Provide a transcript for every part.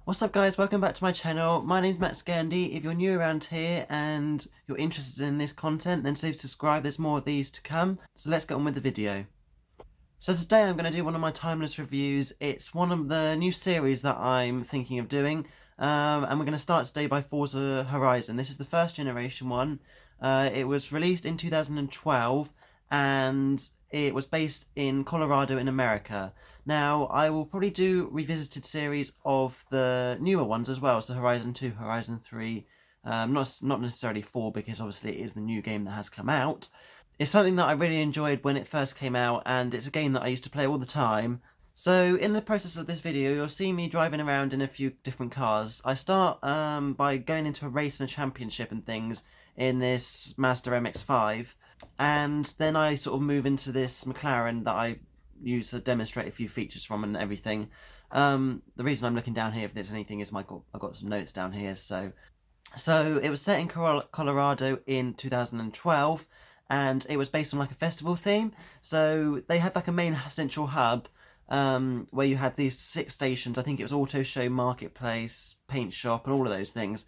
What's up guys, welcome back to my channel. My name's Matt Scandy. If you're new around here and you're interested in this content, then subscribe, there's more of these to come. So let's get on with the video. So today I'm going to do one of my timeless reviews. It's one of the new series that I'm thinking of doing. And we're going to start today by Forza Horizon. This is the first generation one. It was released in 2012 and it was based in Colorado in America. Now, I will probably do revisited series of the newer ones as well, so Horizon 2, Horizon 3, not necessarily 4 because obviously it is the new game that has come out. It's something that I really enjoyed when it first came out, and it's a game that I used to play all the time. So in the process of this video, you'll see me driving around in a few different cars. I start by going into a race and a championship and things in this Mazda MX-5, and then I sort of move into this McLaren that I use to demonstrate a few features from and everything. The reason I'm looking down here, if there's anything, is I've got some notes down here. So it was set in Colorado in 2012, and it was based on like a festival theme. So they had like a main central hub where you had these 6 stations. I think it was auto show, marketplace, paint shop, and all of those things,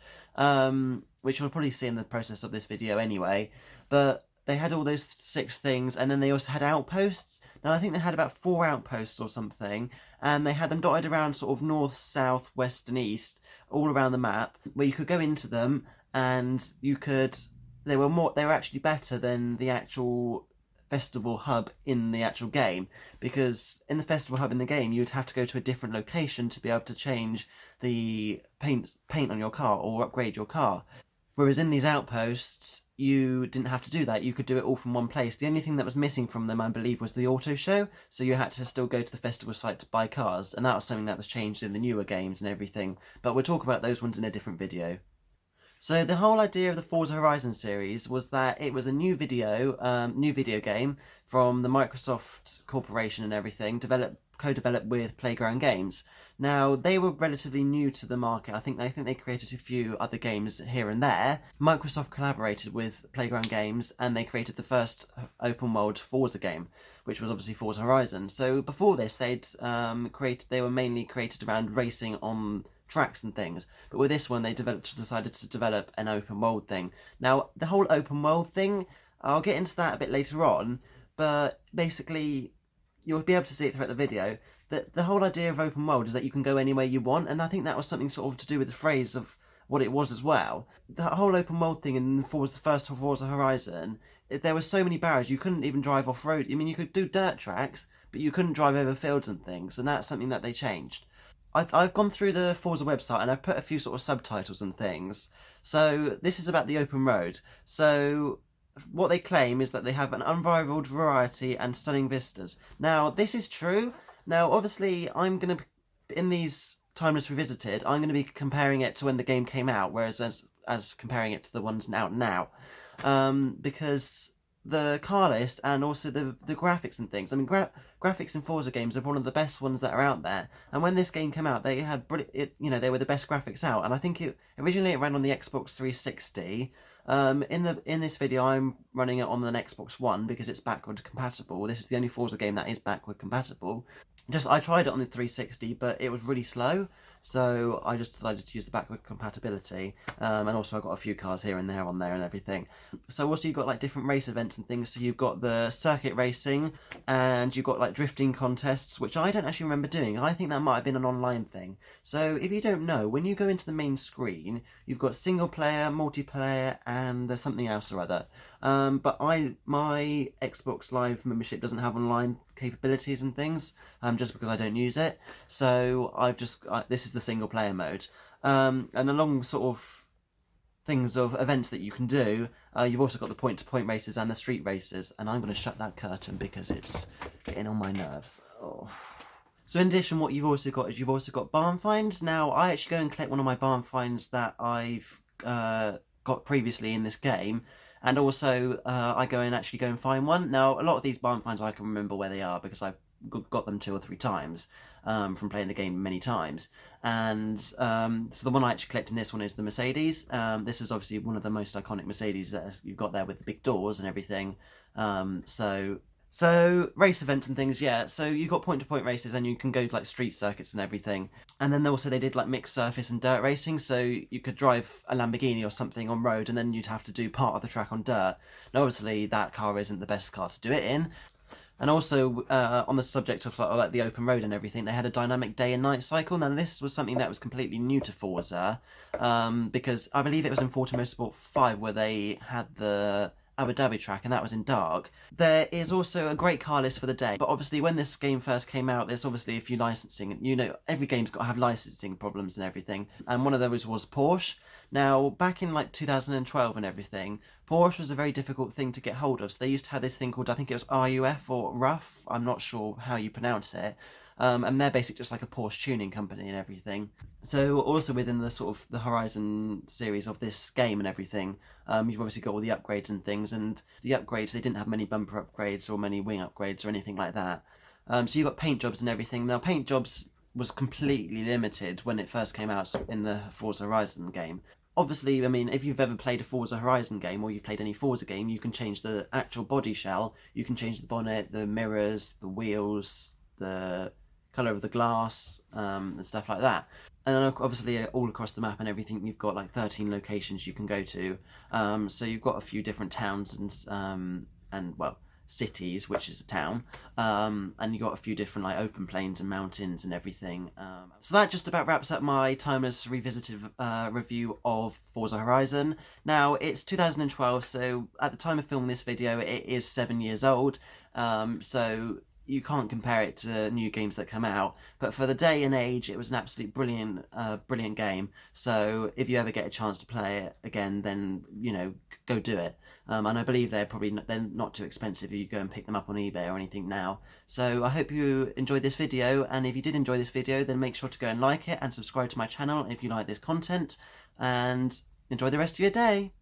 which you'll probably see in the process of this video anyway. But they had all those 6 things, and then they also had outposts. Now, I think they had about 4 outposts or something, and they had them dotted around sort of north, south, west, and east, all around the map, where you could go into them, and you could. They were actually better than the actual festival hub in the actual game, because in the festival hub in the game, you'd have to go to a different location to be able to change the paint on your car or upgrade your car. Whereas in these outposts, you didn't have to do that. You could do it all from one place. The only thing that was missing from them, I believe, was the auto show. So you had to still go to the festival site to buy cars. And that was something that was changed in the newer games and everything. But we'll talk about those ones in a different video. So the whole idea of the Forza Horizon series was that it was a new video game from the Microsoft Corporation and everything, co-developed with Playground Games. Now, they were relatively new to the market. I think they created a few other games here and there. Microsoft collaborated with Playground Games, and they created the first open world Forza game, which was obviously Forza Horizon. So before this, they were mainly created around racing on tracks and things, but with this one they decided to develop an open world thing. Now, the whole open world thing, I'll get into that a bit later on, but basically you'll be able to see it throughout the video, that the whole idea of open world is that you can go anywhere you want, and I think that was something sort of to do with the phrase of what it was as well. The whole open world thing in the first Forza Horizon, there were so many barriers, you couldn't even drive off-road. I mean, you could do dirt tracks, but you couldn't drive over fields and things, and that's something that they changed. I've gone through the Forza website and I've put a few sort of subtitles and things. So this is about the open road. So what they claim is that they have an unrivaled variety and stunning vistas. Now, this is true. Now, obviously, in these Timeless Revisited, I'm going to be comparing it to when the game came out, whereas as comparing it to the ones out now. Because the car list and also the graphics and things. I mean, graphics in Forza games are one of the best ones that are out there. And when this game came out, they had they were the best graphics out. And I think originally it ran on the Xbox 360. In this video, I'm running it on an Xbox One because it's backward compatible. This is the only Forza game that is backward compatible. I tried it on the 360, but it was really slow. So I just decided to use the backward compatibility, and also I've got a few cars here and there on there and everything. So also you've got like different race events and things. So you've got the circuit racing, and you've got like drifting contests, which I don't actually remember doing. I think that might have been an online thing. So if you don't know, when you go into the main screen, you've got single player, multiplayer, and there's something else or other. But my Xbox Live membership doesn't have online capabilities and things, just because I don't use it. So this is the single player mode, and along sort of things of events that you can do, you've also got the point-to-point races and the street races. And I'm going to shut that curtain because it's getting on my nerves. Oh. So in addition, what you've also got barn finds. Now, I actually go and collect one of my barn finds that I've got previously in this game. And also, I go and find one. Now, a lot of these barn finds I can remember where they are because I've got them 2 or 3 times from playing the game many times. And so the one I actually collect in this one is the Mercedes. This is obviously one of the most iconic Mercedes that you've got there with the big doors and everything. So So race events and things, yeah. So you got point-to-point races, and you can go to like street circuits and everything. And then also they did like mixed surface and dirt racing. So you could drive a Lamborghini or something on road, and then you'd have to do part of the track on dirt. Now, obviously, that car isn't the best car to do it in. And also, on the subject of like the open road and everything, they had a dynamic day and night cycle. Now, this was something that was completely new to Forza, because I believe it was in Forza Motorsport 5 where they had the Abu Dhabi track, and that was in dark. There is also a great car list for the day, but obviously when this game first came out, there's obviously a few licensing. You know, every game's got to have licensing problems and everything, and one of those was Porsche. Now, back in like 2012 and everything, Porsche was a very difficult thing to get hold of. So they used to have this thing called, I think it was RUF or RUF, I'm not sure how you pronounce it. And they're basically just like a Porsche tuning company and everything. So also within the sort of the Horizon series of this game and everything, you've obviously got all the upgrades and things. And the upgrades, they didn't have many bumper upgrades or many wing upgrades or anything like that. So you got paint jobs and everything. Now paint jobs was completely limited when it first came out in the Forza Horizon game. Obviously, I mean, if you've ever played a Forza Horizon game or you've played any Forza game, you can change the actual body shell, you can change the bonnet, the mirrors, the wheels, the colour of the glass, and stuff like that. And then obviously all across the map and everything, you've got like 13 locations you can go to. So you've got a few different towns and well, cities, which is a town, and you got a few different like open plains and mountains and everything. So that just about wraps up my timeless revisited review of Forza Horizon. Now it's 2012, so at the time of filming this video, it is 7 years old. So you can't compare it to new games that come out, but for the day and age, it was an absolute brilliant game. So if you ever get a chance to play it again, then you know, go do it. And I believe they're not too expensive if you go and pick them up on eBay or anything now. So I hope you enjoyed this video, and if you did enjoy this video, then make sure to go and like it and subscribe to my channel if you like this content, and enjoy the rest of your day.